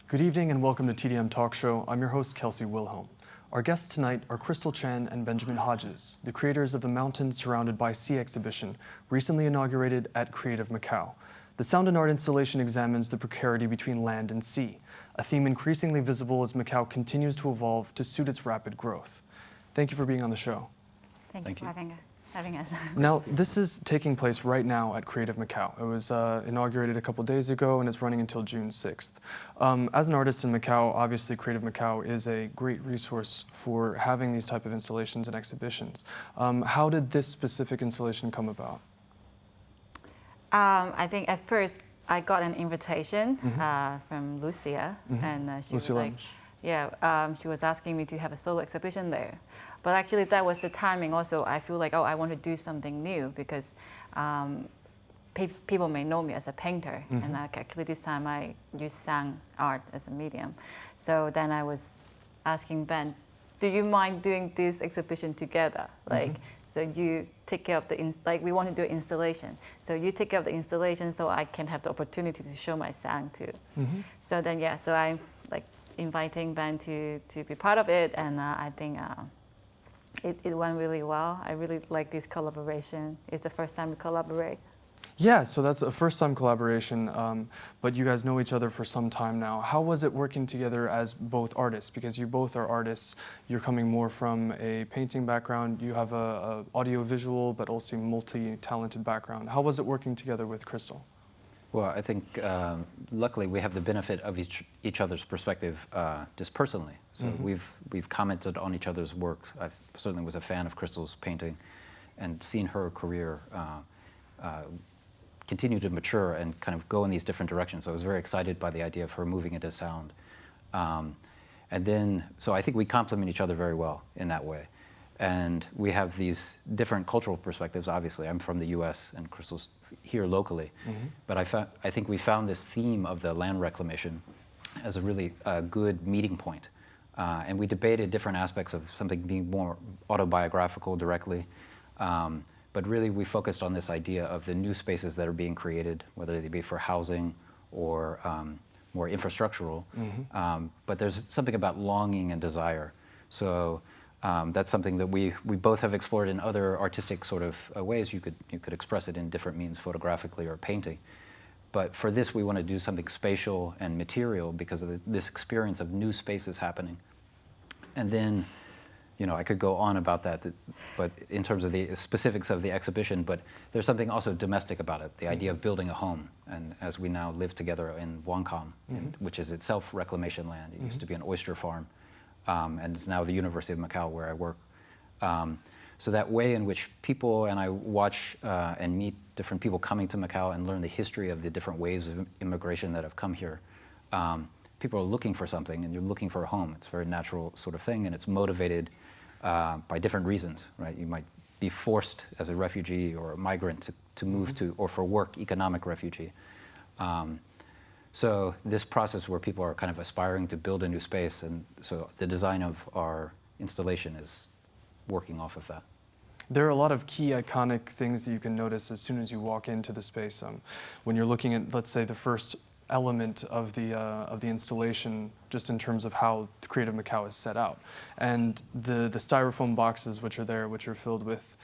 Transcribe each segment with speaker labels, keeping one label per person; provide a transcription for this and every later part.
Speaker 1: Good evening and welcome to TDM Talk Show. I'm your host, Kelsey Wilhelm. Our guests tonight are Crystal Chan and Benjamin Hodges, the creators of the Mountains Surrounded by Sea exhibition, recently inaugurated at Creative Macau. The sound and art installation examines the precarity between land and sea, a theme increasingly visible as Macau continues to evolve to suit its rapid growth. Thank you for being on the show.
Speaker 2: Thank you for having us.
Speaker 1: Now, this is taking place right now at Creative Macau. It was inaugurated a couple days ago and it's running until June 6th. As an artist in Macau, obviously Creative Macau is a great resource for having these type of installations and exhibitions. How did this specific installation come about?
Speaker 2: I think at first I got an invitation from Lucia, and she was like, she was asking me to have a solo exhibition there. But actually that was the timing also. I feel like, oh, I want to do something new because people may know me as a painter. And actually this time I use sound art as a medium. So then I was asking Ben, do you mind doing this exhibition together? Like, so you take care of the, we want to do installation. So you take care of the installation so I can have the opportunity to show my sound too. So then, so I'm like inviting Ben to be part of it. And I think it went really well. I really like this collaboration. It's the first time we collaborate. Yeah,
Speaker 1: so that's a first-time collaboration, but you guys know each other for some time now. How was it working together as both artists? Because you both are artists. You're coming more from a painting background. You have a audio-visual, but also multi-talented background. How was it working together with Crystal?
Speaker 3: Well, I think luckily we have the benefit of each other's perspective just personally. So we've commented on each other's works. I certainly was a fan of Crystal's painting, and seen her career continue to mature and kind of go in these different directions. So I was very excited by the idea of her moving into sound. And then, so I think we complement each other very well in that way. And we have these different cultural perspectives, obviously. I'm from the US and Crystal's here locally. But I think we found this theme of the land reclamation as a really good meeting point. And we debated different aspects of something being more autobiographical directly. But really we focused on this idea of the new spaces that are being created, whether they be for housing or more infrastructural. But there's something about longing and desire. So that's something that we both have explored in other artistic sort of ways. You could express it in different means, photographically or painting. But for this, we want to do something spatial and material because of this experience of new spaces happening. And then, you know, I could go on about that, but in terms of the specifics of the exhibition, but there's something also domestic about it, the idea of building a home. And as we now live together in Wangkam, which is itself reclamation land, it used to be an oyster farm, and it's now the University of Macau where I work. So that way in which people, and I watch and meet different people coming to Macau and learn the history of the different waves of immigration that have come here. People are looking for something and you're looking for a home. It's a very natural sort of thing, and it's motivated by different reasons, right? You might be forced as a refugee or a migrant to move to, or for work, economic refugee. So this process where people are kind of aspiring to build a new space, and so the design of our installation is working off of that.
Speaker 1: There are a lot of key iconic things that you can notice as soon as you walk into the space. When you're looking at, let's say, the first element of the installation, just in terms of how Creative Macau is set out, and the styrofoam boxes which are there, which are filled with,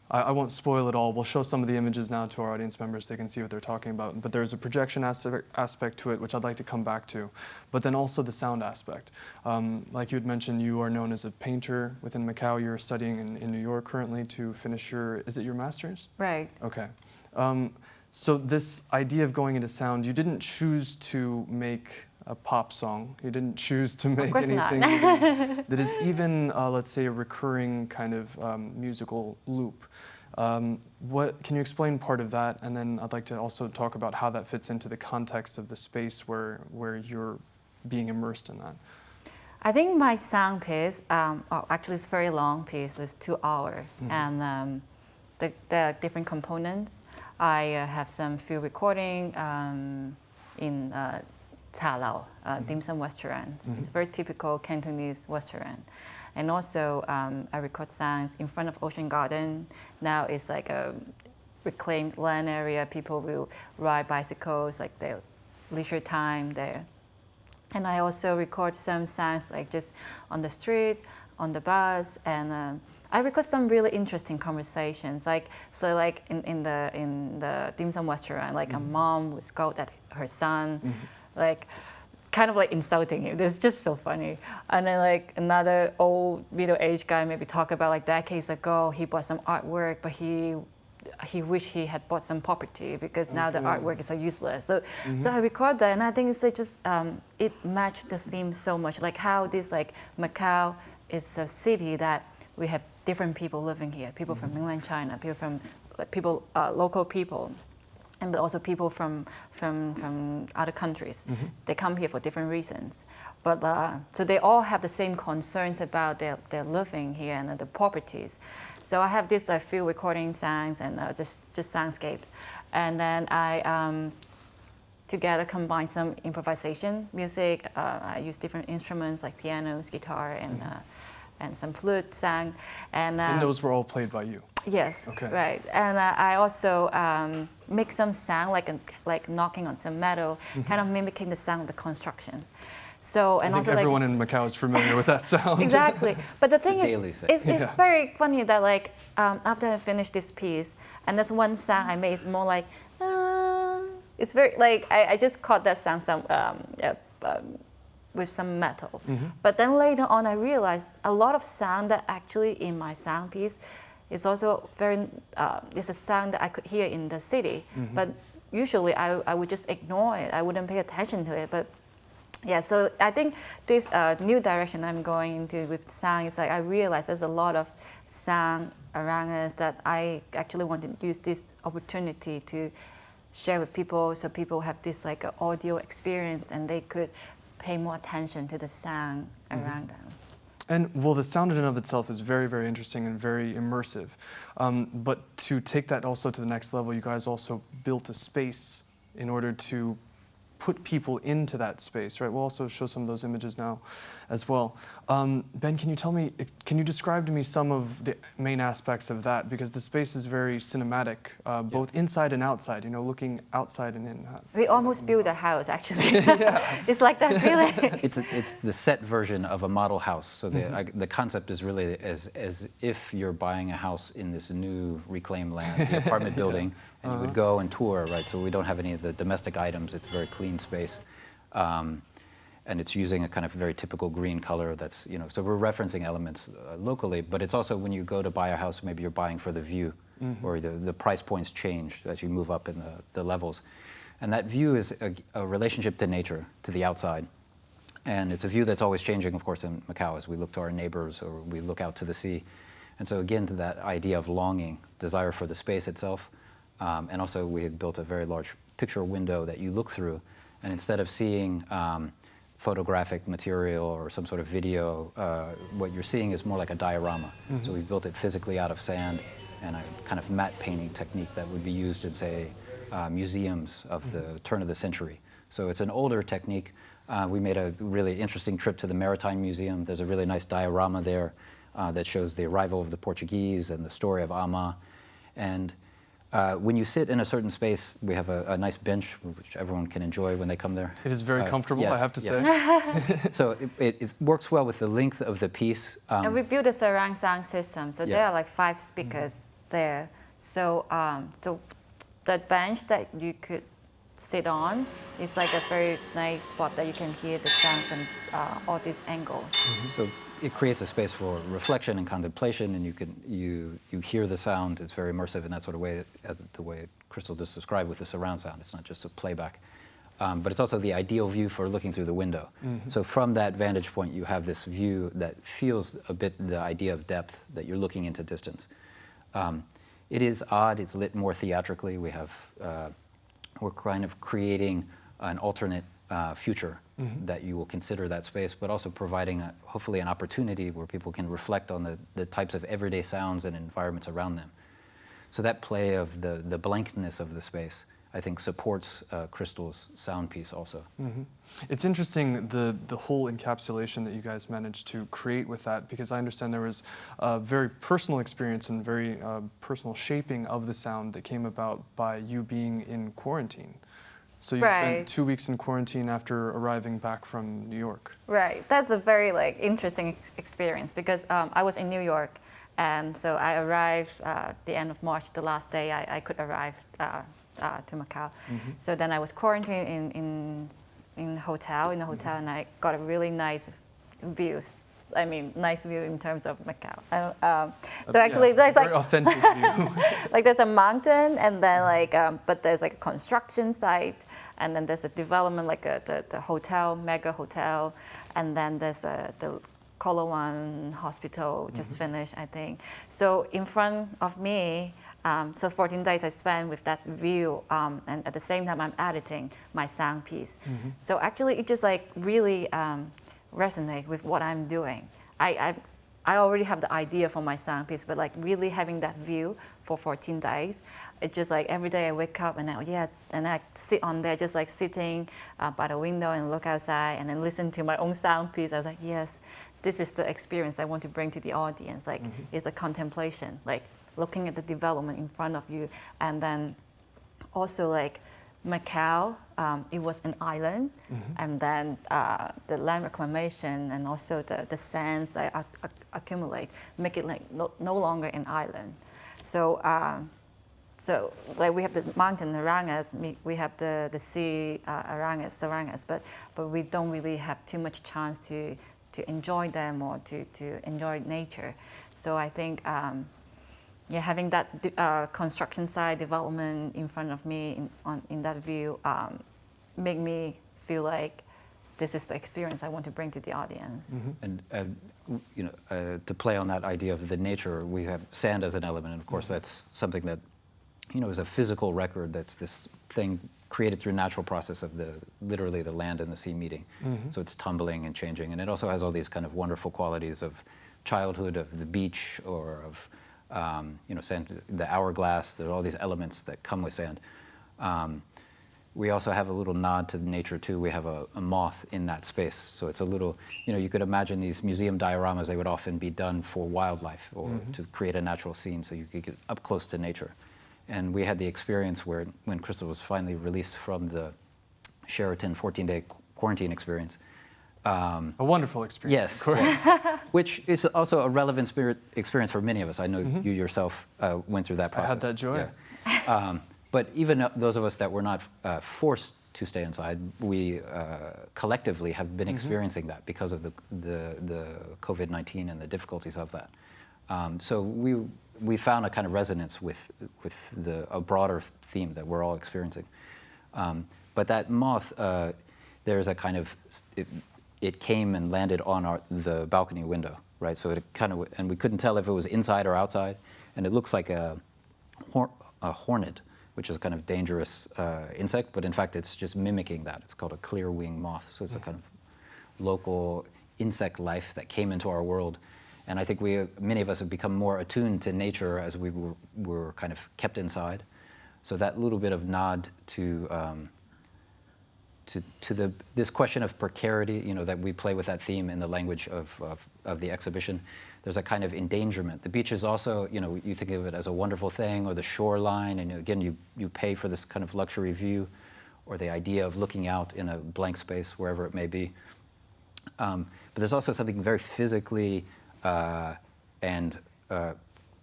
Speaker 1: I won't spoil it all. We'll show some of the images now to our audience members so they can see what they're talking about. But there's a projection aspect to it, which I'd like to come back to. But then also the sound aspect. Like you had mentioned, you are known as a painter within Macau. You're studying in New York currently to finish your, is it your master's? Right. Okay. So this idea of going into sound, you didn't choose to make a pop song. You didn't choose to make anything that is even, let's say, a recurring kind of musical loop. What can you explain part of that? And then I'd like to also talk about how that fits into the context of the space where you're being immersed in that.
Speaker 2: I think my sound piece, actually it's a very long piece, it's 2 hours. And the different components. I have some field recording in Ta Lao, dim sum restaurant. It's a very typical Cantonese restaurant. And also I record sounds in front of Ocean Garden. Now it's like a reclaimed land area. People will ride bicycles, like their leisure time there. And I also record some sounds like just on the street, on the bus, and I record some really interesting conversations. Like like in the dim sum restaurant, like a mom would scold at her son, like kind of like insulting him. It's just so funny. And then like another old middle-aged guy maybe talk about like decades ago he bought some artwork, but he wished he had bought some property because now the artwork is so useless. So I record that, and I think it's like just it matched the theme so much. Like how this like Macau is a city that we have different people living here. People from mainland China, people from local people, and but also people from other countries. They come here for different reasons. But so they all have the same concerns about their living here and the properties. So I have this field recording sounds and just soundscapes, and then I together combine some improvisation music. I use different instruments like pianos, guitar, and some flute sound. And
Speaker 1: those were all played by you?
Speaker 2: Yes.
Speaker 1: Okay.
Speaker 2: Right. And I also make some sound like knocking on some metal, kind of mimicking the sound of the construction. So, and
Speaker 1: I think
Speaker 2: also
Speaker 1: everyone in Macau is familiar with that sound.
Speaker 2: Exactly. But the thing
Speaker 3: Daily
Speaker 2: is,
Speaker 3: thing.
Speaker 2: it's very funny that like after I finish this piece, and there's one sound I made is more like, it's very like I just caught that sound with some metal. But then later on, I realized a lot of sound that actually in my sound piece is also very it's a sound that I could hear in the city. But usually I would just ignore it. I wouldn't pay attention to it. But yeah, so I think this new direction I'm going into with sound is like I realize there's a lot of sound around us that I actually want to use this opportunity to share with people, so people have this like audio experience and they could pay more attention to the sound around them.
Speaker 1: And well, the sound in and of itself is very, very interesting and very immersive. But to take that also to the next level, you guys also built a space in order to put people into that space, right? We'll also show some of those images now as well. Ben, can you describe to me some of the main aspects of that? Because the space is very cinematic, both inside and outside, you know, looking outside and in.
Speaker 2: We almost built a house, actually. It's like that feeling.
Speaker 3: It's the set version of a model house. So the concept is really as if you're buying a house in this new reclaimed land, the apartment building, and you would go and tour, right? So we don't have any of the domestic items. It's a very clean space. And it's using a kind of very typical green color that's, you know, so we're referencing elements locally, but it's also when you go to buy a house, maybe you're buying for the view, or the price points change as you move up in the levels. And that view is a relationship to nature, to the outside. And it's a view that's always changing, of course, in Macau as we look to our neighbors or we look out to the sea. And so again, to that idea of longing, desire for the space itself. And also we had built a very large picture window that you look through. And instead of seeing photographic material or some sort of video, what you're seeing is more like a diorama. So we built it physically out of sand and a kind of matte painting technique that would be used in, say, museums of the turn of the century. So it's an older technique. We made a really interesting trip to the Maritime Museum. There's a really nice diorama there that shows the arrival of the Portuguese and the story of Ama. And when you sit in a certain space, we have a nice bench, which everyone can enjoy when they come there.
Speaker 1: It is very comfortable,
Speaker 3: yes,
Speaker 1: I have to say.
Speaker 3: So it works well with the length of the piece.
Speaker 2: And we built a surround sound system, so there are like 5 speakers there. So, so that bench that you could sit on is like a very nice spot that you can hear the sound from all these angles.
Speaker 3: So it creates a space for reflection and contemplation, and you hear the sound. It's very immersive in that sort of way, as the way Crystal just described with the surround sound. It's not just a playback, but it's also the ideal view for looking through the window. So from that vantage point, you have this view that feels a bit the idea of depth, that you're looking into distance. It is odd. It's lit more theatrically. We're kind of creating an alternate future that you will consider that space, but also providing hopefully an opportunity where people can reflect on the types of everyday sounds and environments around them. So that play of the blankness of the space, I think, supports Crystal's sound piece also.
Speaker 1: It's interesting the whole encapsulation that you guys managed to create with that, because I understand there was a very personal experience and very personal shaping of the sound that came about by you being in quarantine. So you spent 2 weeks in quarantine after arriving back from New York.
Speaker 2: Right. That's a very interesting experience because I was in New York, and so I arrived the end of March. The last day I could arrive to Macau. So then I was quarantined in the hotel, and I got a really nice views. I mean, nice view in terms of Macau. So actually,
Speaker 1: very
Speaker 2: there's
Speaker 1: authentic view.
Speaker 2: there's a mountain, and then but there's a construction site, and then there's a development the hotel, mega hotel, and then there's the Kolowan Hospital just finished, I think. So in front of me, so 14 days I spent with that view, and at the same time I'm editing my sound piece. So actually, it just really resonate with what I'm doing. I already have the idea for my sound piece, but really having that view for 14 days, it's just every day I wake up and I sit on there, just sitting by the window and look outside and then listen to my own sound piece. I was like, yes, this is the experience I want to bring to the audience. It's a contemplation, looking at the development in front of you, and then also Macau, it was an island, and then the land reclamation and also the sands that accumulate make it no longer an island. So so we have the mountain around us, we have the sea around us, surround us, but we don't really have too much chance to enjoy them or to enjoy nature. So I think having that construction site development in front of me in that view make me feel like this is the experience I want to bring to the audience.
Speaker 3: And to play on that idea of the nature, we have sand as an element, and of course that's something that is a physical record. That's this thing created through natural process of literally the land and the sea meeting. So it's tumbling and changing, and it also has all these kind of wonderful qualities of childhood, of the beach, or of sand, the hourglass. There are all these elements that come with sand. We also have a little nod to nature too. We have a moth in that space. So it's a little, you could imagine these museum dioramas, they would often be done for wildlife or to create a natural scene so you could get up close to nature. And we had the experience where when Crystal was finally released from the Sheraton 14-day quarantine experience.
Speaker 1: A wonderful experience,
Speaker 3: yes,
Speaker 1: of course.
Speaker 3: Yes. Which is also a relevant experience for many of us. I know you yourself went through that process.
Speaker 1: I had that joy.
Speaker 3: Yeah. But even those of us that were not forced to stay inside, we collectively have been experiencing that because of the COVID-19 and the difficulties of that. So we found a kind of resonance with a broader theme that we're all experiencing. But that moth, there's a kind of, it came and landed on the balcony window, right? So it kind of, and we couldn't tell if it was inside or outside, and it looks like a hornet, which is a kind of dangerous insect, but in fact it's just mimicking that. It's called a clear wing moth, so it's a kind of local insect life that came into our world. And I think many of us have become more attuned to nature as we were kind of kept inside. So that little bit of nod to this question of precarity, that we play with that theme in the language of the exhibition. There's a kind of endangerment. The beach is also, you think of it as a wonderful thing, or the shoreline, and again, you pay for this kind of luxury view, or the idea of looking out in a blank space, wherever it may be. But there's also something very physically and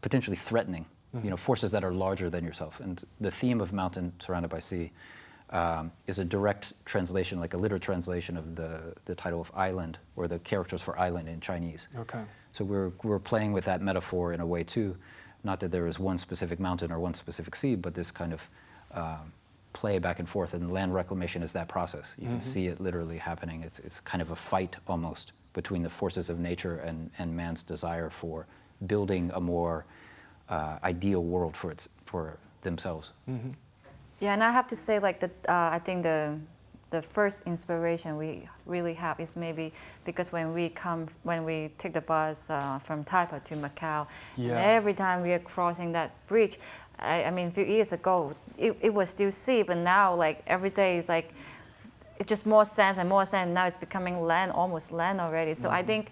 Speaker 3: potentially threatening, forces that are larger than yourself. And the theme of Mountain Surrounded by Sea is a direct translation, like a literal translation of the title of island, or the characters for island in Chinese.
Speaker 1: Okay.
Speaker 3: So we're playing with that metaphor in a way too. Not that there is one specific mountain or one specific sea, but this kind of play back and forth. And land reclamation is that process. You can see it literally happening. It's kind of a fight almost between the forces of nature and man's desire for building a more ideal world for themselves.
Speaker 2: Yeah, and I have to say, I think the first inspiration we really have is maybe because when we take the bus from Taipei to Macau, and every time we are crossing that bridge, I mean, a few years ago, it was still sea, but now every day is it's just more sand and more sand. Now it's becoming land, almost land already. So I think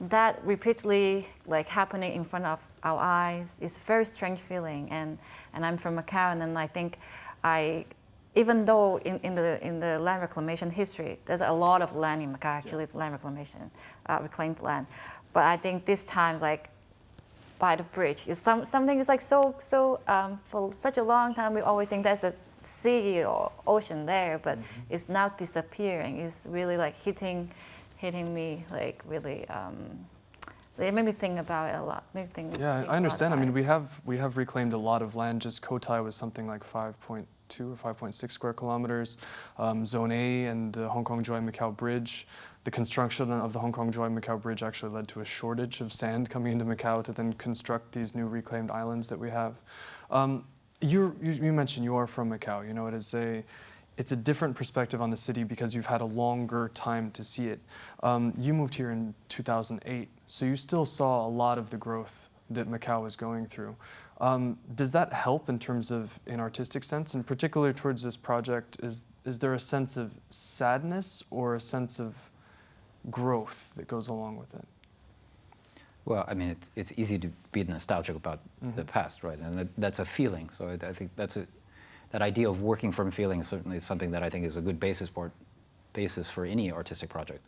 Speaker 2: that repeatedly happening in front of our eyes is a very strange feeling. And I'm from Macau, and then I think I even though in the land reclamation history, there's a lot of land in Macau, actually it's land reclamation, reclaimed land. But I think this time, like, by the bridge, is something is like so for such a long time, we always think there's a sea or ocean there, but it's now disappearing. It's really like hitting me, like really, it made me think about it a lot. Made me think
Speaker 1: Yeah,
Speaker 2: think
Speaker 1: I understand. I
Speaker 2: about
Speaker 1: mean,
Speaker 2: it.
Speaker 1: we have reclaimed a lot of land. Just Kotai was something like 5.2 or 5.6 square kilometers. Zone A and the Hong Kong Joy Macau Bridge. The construction of the Hong Kong Joy Macau Bridge actually led to a shortage of sand coming into Macau to then construct these new reclaimed islands that we have. You mentioned you are from Macau. You know, it's a different perspective on the city because you've had a longer time to see it. You moved here in 2008, so you still saw a lot of the growth that Macau was going through. Does that help in terms of an artistic sense? And particularly towards this project, is there a sense of sadness or a sense of growth that goes along with it?
Speaker 3: Well, I mean, it's easy to be nostalgic about the past, right? And that's a feeling. So I think that idea of working from feeling is certainly something that I think is a good basis for any artistic project.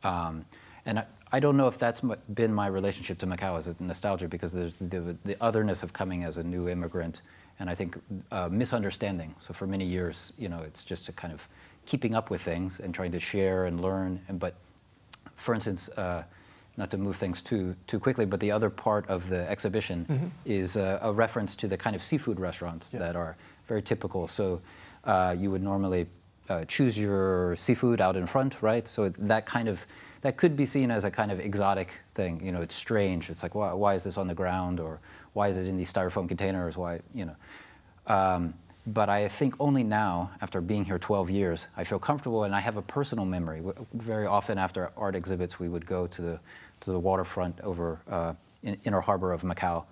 Speaker 3: And I don't know if that's been my relationship to Macau as a nostalgia, because there's the otherness of coming as a new immigrant, and I think misunderstanding. So for many years, you know, it's just a kind of keeping up with things and trying to share and learn. But for instance, not to move things too quickly, but the other part of the exhibition is a reference to the kind of seafood restaurants that are very typical. So you would normally choose your seafood out in front, right? So that could be seen as a kind of exotic thing. You know, it's strange. It's like, why is this on the ground, or why is it in these styrofoam containers? Why, you know? But I think only now, after being here 12 years, I feel comfortable, and I have a personal memory. Very often after art exhibits, we would go to the waterfront over in Inner Harbor of Macau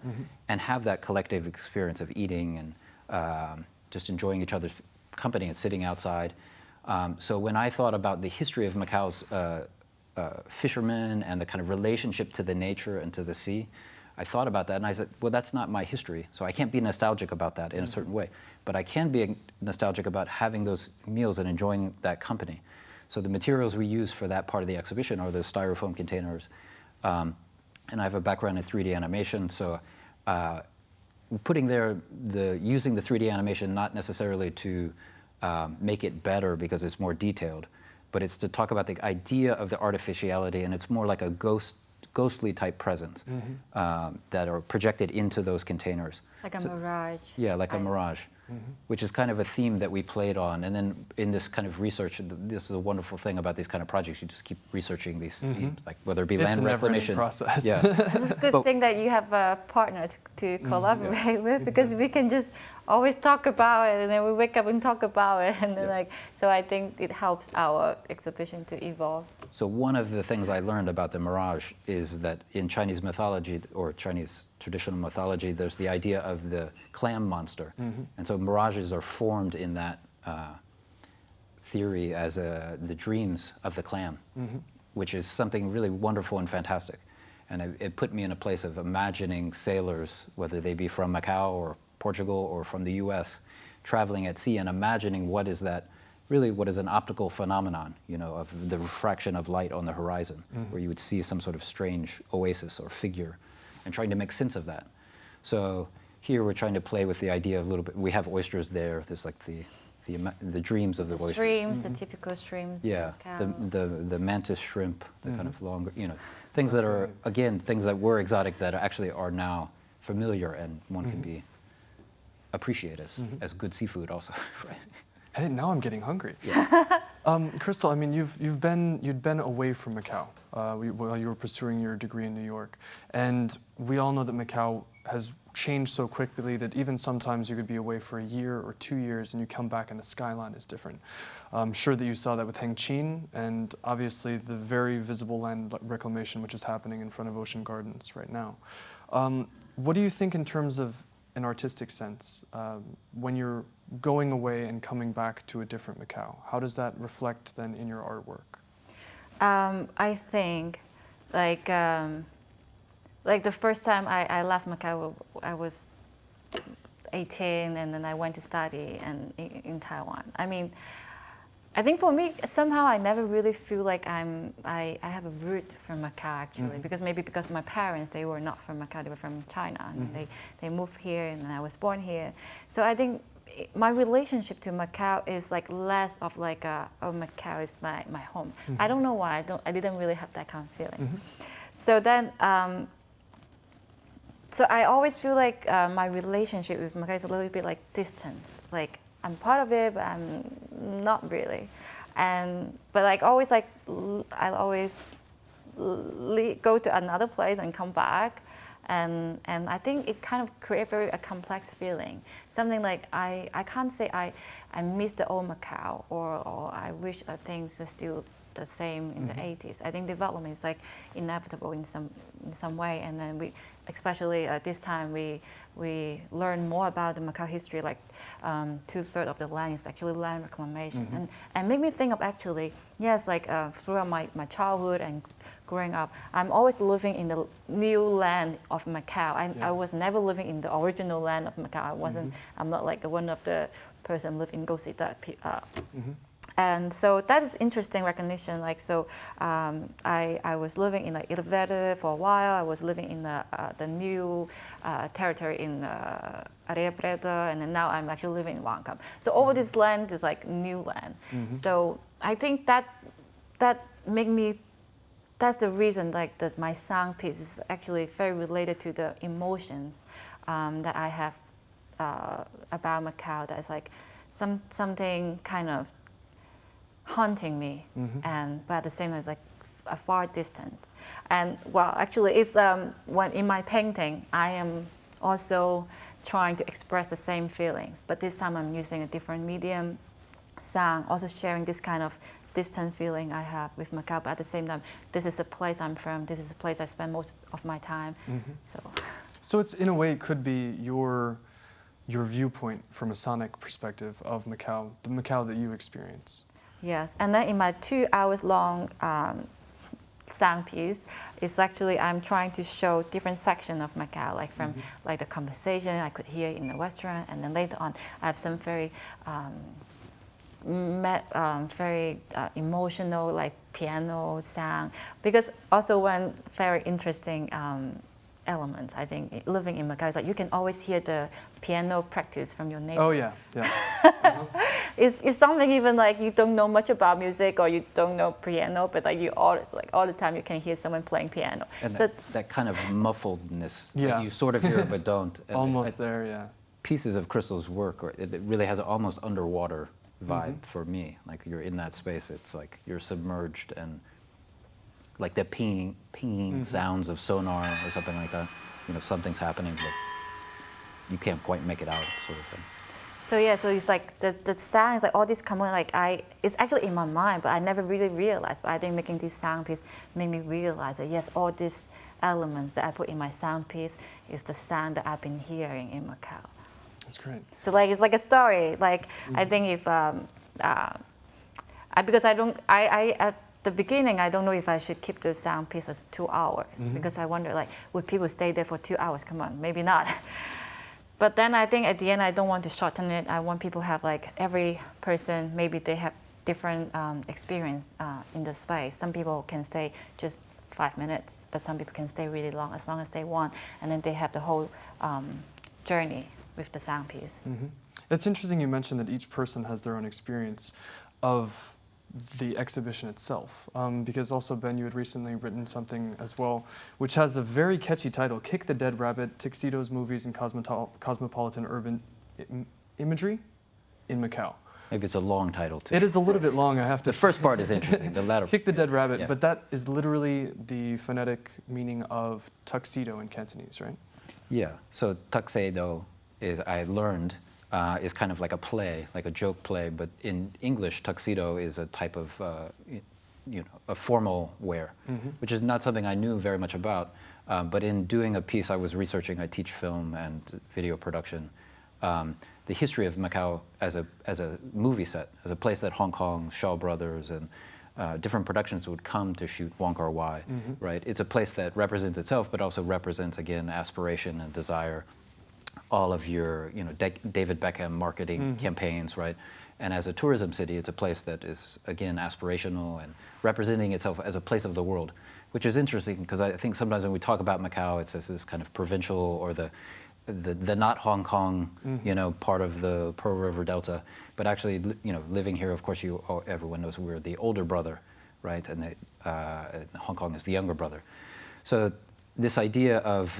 Speaker 3: and have that collective experience of eating and just enjoying each other's company and sitting outside. So when I thought about the history of Macau's fishermen and the kind of relationship to the nature and to the sea, I thought about that and I said, well, that's not my history, so I can't be nostalgic about that in a certain way. But I can be nostalgic about having those meals and enjoying that company. So the materials we use for that part of the exhibition are the styrofoam containers. And I have a background in 3D animation, so putting there, using the 3D animation not necessarily to make it better because it's more detailed, but it's to talk about the idea of the artificiality, and it's more like a ghostly type presence that are projected into those containers.
Speaker 2: Like a mirage.
Speaker 3: Yeah, like a mirage, which is kind of a theme that we played on. And then in this kind of research, this is a wonderful thing about these kind of projects. You just keep researching these themes, like whether it be land reclamation.
Speaker 1: It's a never-ending process.
Speaker 3: Yeah.
Speaker 2: It's a good thing that you have a partner to collaborate with, because we can just always talk about it, and then we wake up and talk about it, and then so I think it helps our exhibition to evolve.
Speaker 3: So one of the things I learned about the mirage is that in Chinese mythology, or Chinese traditional mythology, there's the idea of the clam monster. And so mirages are formed in that theory as the dreams of the clam, which is something really wonderful and fantastic. And it put me in a place of imagining sailors, whether they be from Macau or Portugal or from the US, traveling at sea and imagining what is an optical phenomenon, you know, of the refraction of light on the horizon, where you would see some sort of strange oasis or figure, and trying to make sense of that. So here we're trying to play with the idea of a little bit. We have oysters there. There's like the dreams of the oysters.
Speaker 2: Streams, the typical streams.
Speaker 3: Yeah, the mantis shrimp, the kind of longer, you know, things that are, again, things that were exotic that actually are now familiar, and one can be appreciate as good seafood also, right?
Speaker 1: Hey, now I'm getting hungry.
Speaker 3: Yeah.
Speaker 1: Crystal, I mean, you'd been away from Macau while you were pursuing your degree in New York, and we all know that Macau has changed so quickly that even sometimes you could be away for a year or 2 years and you come back and the skyline is different. I'm sure that you saw that with Hengqin, and obviously the very visible land reclamation which is happening in front of Ocean Gardens right now. What do you think in terms of an artistic sense when you're going away and coming back to a different Macau? How does that reflect then in your artwork?
Speaker 2: I think, like the first time I left Macau, I was 18, and then I went to study in Taiwan. I mean, I think for me, somehow I never really feel like I have a root from Macau actually, because maybe because my parents, they were not from Macau, they were from China, and they moved here, and I was born here. So I think my relationship to Macau is like less of like Macau is my home. I don't know why, I didn't really have that kind of feeling. So then, so I always feel like my relationship with Macau is a little bit like distant, like I'm part of it, but I'm not really. But like always, like I'll always go to another place and come back, and I think it kind of creates a complex feeling. Something like I can't say I miss the old Macau or I wish things are still the same in the 80s. I think development is like inevitable in some way, and then we, especially this time, we learn more about the Macau history. Like 2/3 of the land is actually land reclamation, and make me think of actually yes, like throughout my childhood and growing up, I'm always living in the new land of Macau. I was never living in the original land of Macau. I wasn't. I'm not like one of the person living in Gosita. And so that is interesting recognition. Like so, I was living in the elevator for a while. I was living in the new territory in Area Preta, and then now I'm actually living in Wangkam. So all this land is like new land. So I think that make me. That's the reason like that my sound piece is actually very related to the emotions that I have about Macau. That is like something kind of haunting me, but at the same time it's like a far distance. And well, actually, it's when in my painting, I am also trying to express the same feelings, but this time I'm using a different medium, sound, also sharing this kind of distant feeling I have with Macau. But at the same time, this is a place I'm from. This is a place I spend most of my time.
Speaker 1: So it's in a way it could be your viewpoint from a sonic perspective of Macau, the Macau that you experience.
Speaker 2: Yes, and then in my 2 hours long sound piece, it's actually I'm trying to show different sections of Macau, like from like the conversation I could hear in the restaurant, and then later on I have some very emotional like piano sound, because also one very interesting element, I think, living in Macau is like you can always hear the piano practice from your neighbor.
Speaker 1: Oh yeah, yeah.
Speaker 2: It's something even like you don't know much about music or you don't know piano, but like all the time you can hear someone playing piano.
Speaker 3: And
Speaker 2: so
Speaker 3: that kind of muffledness,
Speaker 1: Yeah.
Speaker 3: like you sort of hear it but don't. And
Speaker 1: Almost there, yeah.
Speaker 3: Pieces of Crystal's work, or it really has an almost underwater vibe for me. Like you're in that space, it's like you're submerged, and like the pinging sounds of sonar or something like that. You know, something's happening, but you can't quite make it out, sort of thing.
Speaker 2: So yeah, so it's like the sound is like all this coming, like it's actually in my mind, but I never really realized. But I think making this sound piece made me realize that yes, all these elements that I put in my sound piece is the sound that I've been hearing in Macau.
Speaker 1: That's great.
Speaker 2: So like it's like a story. Like I think if because I at the beginning I don't know if I should keep the sound piece as 2 hours, because I wonder like would people stay there for 2 hours? Come on, maybe not. But then I think at the end I don't want to shorten it. I want people to have like every person, maybe they have different experience in the space. Some people can stay just 5 minutes, but some people can stay really long as they want, and then they have the whole journey with the sound piece.
Speaker 1: It's interesting you mentioned that each person has their own experience of the exhibition itself, because also, Ben, you had recently written something as well, which has a very catchy title, Kick the Dead Rabbit, Tuxedos, Movies, and Cosmopolitan Urban Imagery in Macau.
Speaker 3: Maybe it's a long title, too.
Speaker 1: It is a little bit long, I have to
Speaker 3: The first part is interesting, the latter.
Speaker 1: Kick the Dead Rabbit,
Speaker 3: Yeah.
Speaker 1: but that is literally the phonetic meaning of tuxedo in Cantonese, right?
Speaker 3: Yeah, so tuxedo is, I learned, is kind of like a play, like a joke play, but in English, tuxedo is a type of, a formal wear, which is not something I knew very much about. But in doing a piece I was researching, I teach film and video production, the history of Macau as a movie set, as a place that Hong Kong, Shaw Brothers, and different productions would come to shoot Wong Kar-wai, right? It's a place that represents itself, but also represents, again, aspiration and desire. all of your, David Beckham marketing campaigns, right? And as a tourism city, it's a place that is, again, aspirational and representing itself as a place of the world, which is interesting because I think sometimes when we talk about Macau, it's this kind of provincial or the not Hong Kong, part of the Pearl River Delta, but actually, living here, of course, everyone knows we're the older brother, right? And Hong Kong is the younger brother. So this idea of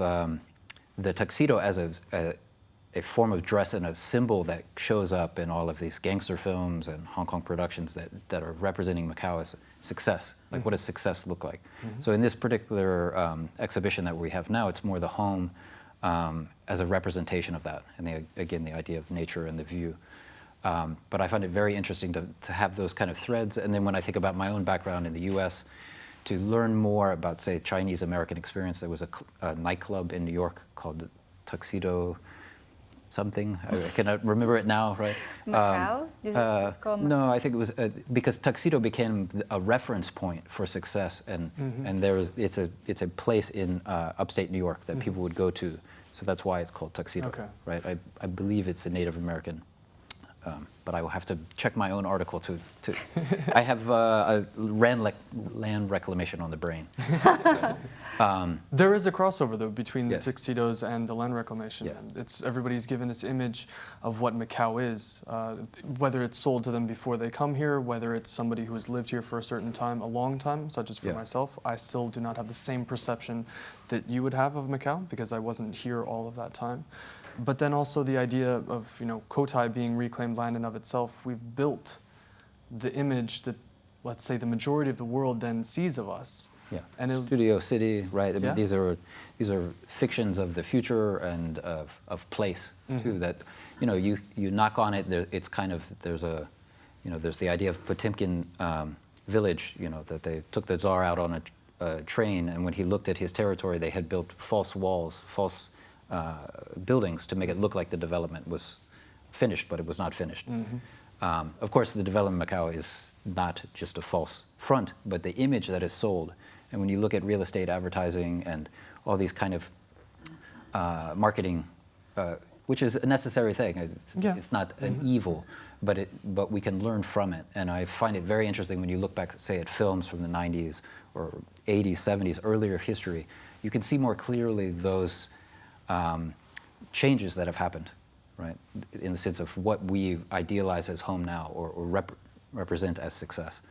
Speaker 3: the tuxedo as a form of dress and a symbol that shows up in all of these gangster films and Hong Kong productions that are representing Macau as success. Like, what does success look like? So in this particular exhibition that we have now, it's more the home as a representation of that. And again, the idea of nature and the view. But I find it very interesting to have those kind of threads. And then when I think about my own background in the US, to learn more about, say, Chinese-American experience, there was a nightclub in New York called the Tuxedo something. I cannot remember it now, right?
Speaker 2: Macau? Is it called Macau?
Speaker 3: No, I think it was because Tuxedo became a reference point for success, and it's a place in upstate New York that people would go to, so that's why it's called Tuxedo, right? I believe it's a Native American. But I will have to check my own article to I have a land reclamation on the brain.
Speaker 1: There is a crossover, though, between the
Speaker 3: Yes.
Speaker 1: tuxedos and the land reclamation.
Speaker 3: Yeah.
Speaker 1: Everybody's given this image of what Macau is, whether it's sold to them before they come here, whether it's somebody who has lived here for a certain time, a long time, such as for myself. I still do not have the same perception that you would have of Macau because I wasn't here all of that time. But then also the idea of, Cotai being reclaimed land in of itself, we've built the image that, let's say, the majority of the world then sees of us.
Speaker 3: Yeah,
Speaker 1: and
Speaker 3: Studio City, right? I mean,
Speaker 1: Yeah.
Speaker 3: these are fictions of the future and of place too. That you knock on it, it's kind of there's the idea of Potemkin village. That they took the Tsar out on a train, and when he looked at his territory, they had built false walls, false buildings to make it look like the development was finished, but it was not finished. Of course, the development in Macau is not just a false front, but the image that is sold. And when you look at real estate advertising and all these kind of marketing, which is a necessary thing, it's not an evil, but we can learn from it. And I find it very interesting when you look back, say, at films from the 90s or 80s, 70s, earlier history, you can see more clearly those changes that have happened, right? In the sense of what we idealize as home now or represent as success.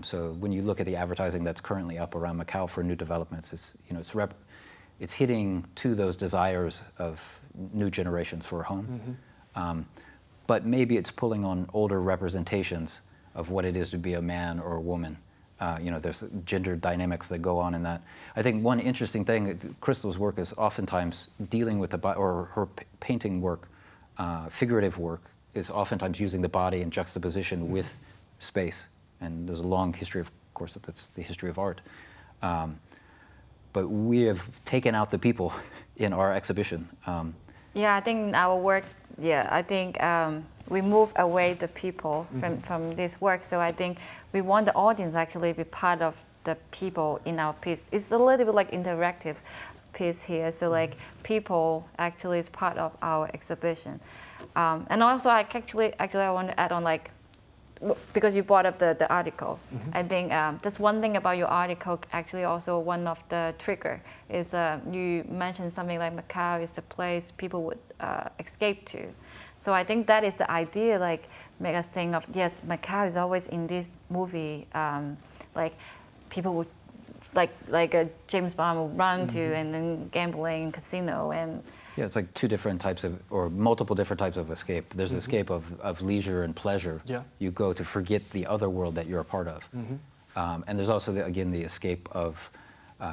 Speaker 3: So when you look at the advertising that's currently up around Macau for new developments, it's hitting to those desires of new generations for a home. But maybe it's pulling on older representations of what it is to be a man or a woman. There's gender dynamics that go on in that. I think one interesting thing, Crystal's work is oftentimes dealing with or her painting work, figurative work, is oftentimes using the body in juxtaposition with space. And there's a long history, of course, that's the history of art. But we have taken out the people in our exhibition.
Speaker 2: Yeah, I think our work, we move away the people from this work. So I think we want the audience actually be part of the people in our piece. It's a little bit like interactive piece here. So like people actually is part of our exhibition. And also I want to add on because you brought up the article. I think that's one thing about your article, actually also one of the trigger is you mentioned something like Macau is a place people would escape to. So I think that is the idea, make us think of, yes, Macau is always in this movie, people would, like a James Bond will run to, and then gambling, casino, and
Speaker 3: yeah, it's like two different types of, or multiple different types of escape. There's escape of leisure and pleasure. Yeah. You go to forget the other world that you're a part of. And there's also, the escape of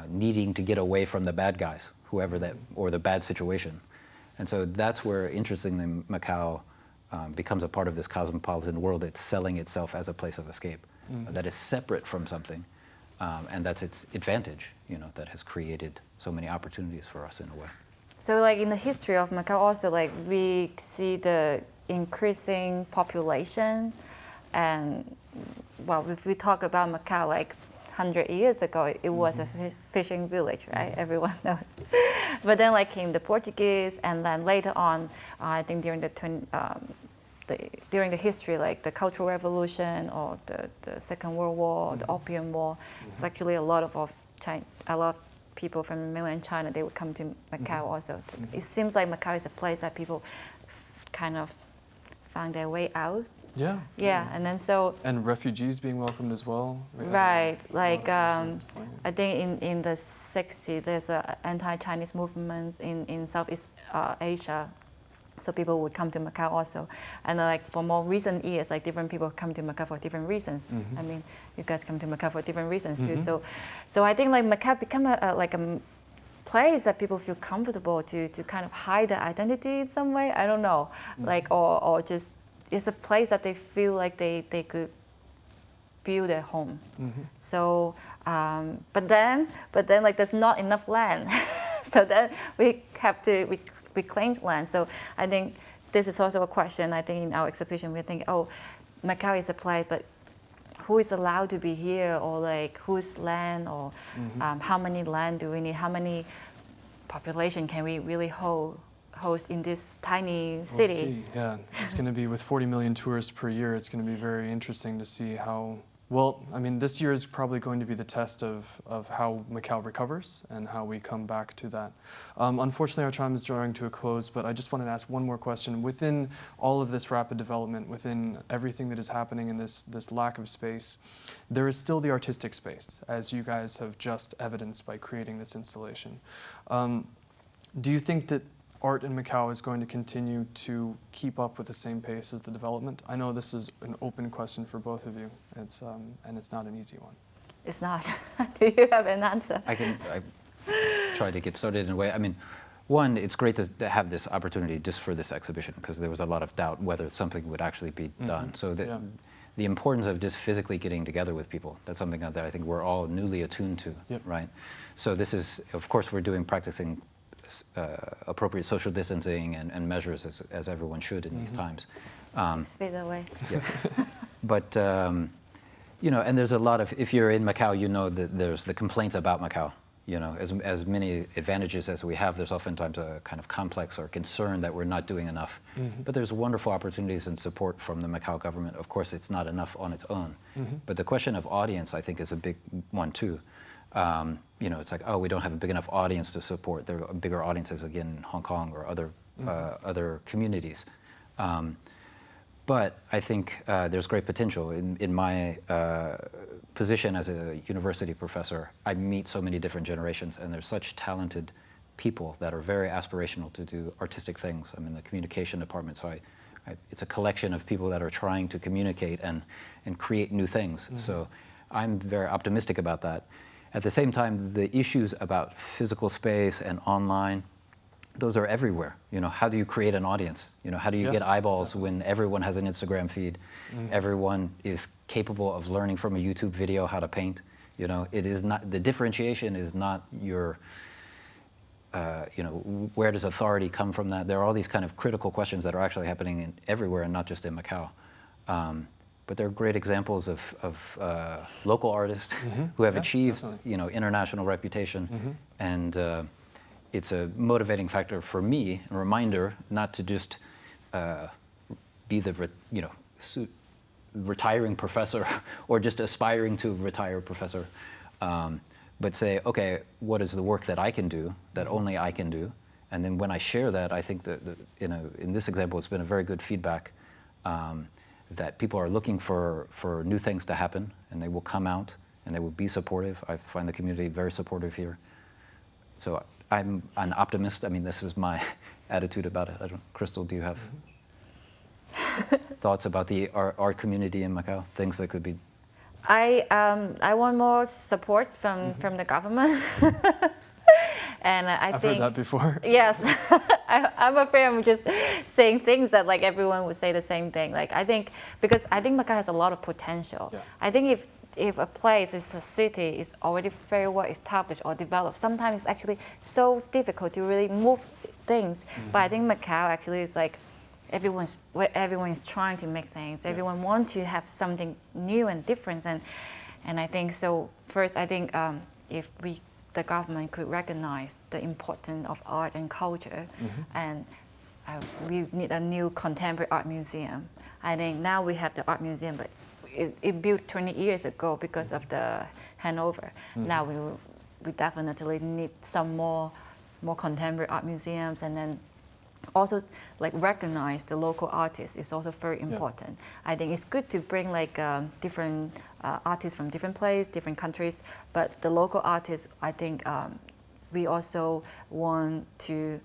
Speaker 3: needing to get away from the bad guys, whoever that, or the bad situation. And so that's where, interestingly, Macau becomes a part of this cosmopolitan world. It's selling itself as a place of escape that is separate from something. And that's its advantage, that has created so many opportunities for us in a way.
Speaker 2: So in the history of Macau also, we see the increasing population. And, well, if we talk about Macau, 100 years ago, it was a fishing village, right? Everyone knows. But then like came the Portuguese, and then later on, I think during during the history, like the Cultural Revolution or the Second World War, the Opium War, it's actually a lot of people from mainland China, they would come to Macau also. It seems like Macau is a place that people kind of found their way out.
Speaker 1: Yeah.
Speaker 2: Yeah, and then so.
Speaker 1: And refugees being welcomed as well.
Speaker 2: Right, like I think in the 60s, there's an anti-Chinese movement in Southeast Asia. So people would come to Macau also, and like for more recent years, like different people come to Macau for different reasons. I mean, you guys come to Macau for different reasons too. So I think like Macau become a place that people feel comfortable to kind of hide their identity in some way. I don't know, like or just it's a place that they feel like they could build their home. So but then like there's not enough land, so then we have to reclaimed land. So I think this is also a question. I think in our exhibition we think, oh, Macau is a place, but who is allowed to be here, or like whose land, or how many land do we need? How many population can we really host in this tiny city?
Speaker 1: We'll see. Yeah, it's going to be with 40 million tourists per year. It's going to be very interesting to see how. Well, I mean, this year is probably going to be the test of how Macau recovers and how we come back to that. Unfortunately, our time is drawing to a close, but I just wanted to ask one more question. Within all of this rapid development, within everything that is happening in this lack of space, there is still the artistic space, as you guys have just evidenced by creating this installation. Do you think that art in Macau is going to continue to keep up with the same pace as the development? I know this is an open question for both of you, and it's not an easy one.
Speaker 2: It's not. Do you have an answer?
Speaker 3: I try to get started in a way. I mean, one, it's great to have this opportunity just for this exhibition, because there was a lot of doubt whether something would actually be done. So the importance of just physically getting together with people, that's something that I think we're all newly attuned to, right? So this is, of course, we're practicing appropriate social distancing and measures as everyone should in these times.
Speaker 2: Speed away.
Speaker 3: Yeah. But, you know, and there's a lot of, if you're in Macau, you know that there's the complaints about Macau. You know, as many advantages as we have, there's oftentimes a kind of complex or concern that we're not doing enough. But there's wonderful opportunities and support from the Macau government. Of course, it's not enough on its own. But the question of audience, I think, is a big one too. You know, it's like, oh, we don't have a big enough audience to support. There are bigger audiences, again, in Hong Kong or other communities. But I think there's great potential. In my position as a university professor, I meet so many different generations, and there's such talented people that are very aspirational to do artistic things. I'm in the communication department, so it's a collection of people that are trying to communicate and create new things. So I'm very optimistic about that. At the same time, the issues about physical space and online, those are everywhere. You know, how do you create an audience? You know, how do you get eyeballs when everyone has an Instagram feed? Everyone is capable of learning from a YouTube video how to paint. You know, it is not, the differentiation is not your, you know, where does authority come from that? There are all these kind of critical questions that are actually happening everywhere and not just in Macau. But they're great examples of local artists who have achieved, you know, international reputation, and it's a motivating factor for me, a reminder not to just be the, you know, retiring professor or just aspiring to retire professor, but say, okay, what is the work that I can do, that only I can do, and then when I share that, I think that in this example, it's been a very good feedback. That people are looking for new things to happen, and they will come out and they will be supportive. I find the community very supportive here. So I'm an optimist. I mean, this is my attitude about it. Crystal, do you have thoughts about the art community in Macau? Things that could be.
Speaker 2: I want more support from the government. And
Speaker 1: I've heard that before.
Speaker 2: Yes, I'm afraid I'm just saying things that like everyone would say the same thing. Like because I think Macau has a lot of potential. Yeah. I think if a place, is a city, is already very well established or developed, sometimes it's actually so difficult to really move things. But I think Macau actually is like everyone is trying to make things. Everyone wants to have something new and different, And I think so. First, I think if the government could recognize the importance of art and culture, and we need a new contemporary art museum. I think now we have the art museum, but it built 20 years ago because of the handover. Now we definitely need some more contemporary art museums, and then also like recognize the local artists is also very important. I think it's good to bring like different artists from different places, different countries, but the local artists, I think we also want to,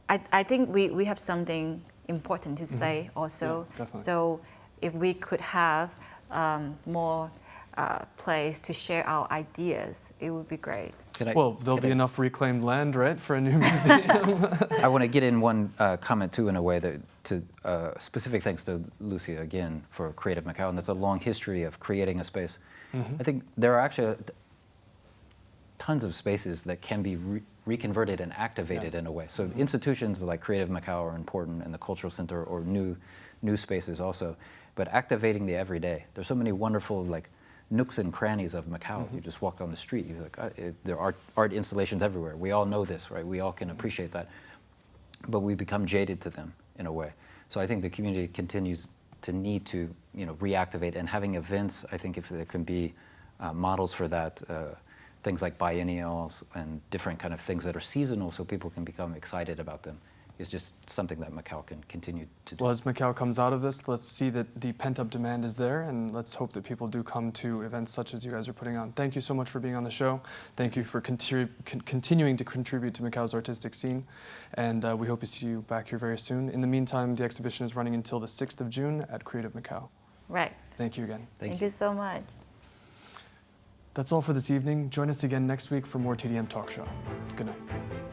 Speaker 2: I think we have something important to say also.
Speaker 1: Yeah, definitely.
Speaker 2: So if we could have more place to share our ideas, it would be great.
Speaker 1: Well, there'll be enough reclaimed land, right, for a new museum.
Speaker 3: I want to get in one comment too, in a way that specific thanks to Lucia again for Creative Macau, and that's a long history of creating a space. I think there are actually tons of spaces that can be reconverted and activated in a way. So institutions like Creative Macau are important, and the Cultural Center, or new spaces also. But activating the everyday, there's so many wonderful like nooks and crannies of Macau. You just walk on the street, you're like, there are art installations everywhere. We all know this, right? We all can appreciate that. But we become jaded to them in a way. So I think the community continues to need to, reactivate, and having events, I think if there can be models for that, things like biennials and different kind of things that are seasonal so people can become excited about them, is just something that Macau can continue to do.
Speaker 1: Well, as Macau comes out of this, let's see that the pent-up demand is there, and let's hope that people do come to events such as you guys are putting on. Thank you so much for being on the show. Thank you for continuing to contribute to Macau's artistic scene, and we hope to see you back here very soon. In the meantime, the exhibition is running until the 6th of June at Creative Macau.
Speaker 2: Right.
Speaker 1: Thank you again.
Speaker 2: Thank you so much.
Speaker 1: That's all for this evening. Join us again next week for more TDM Talk Show. Good night.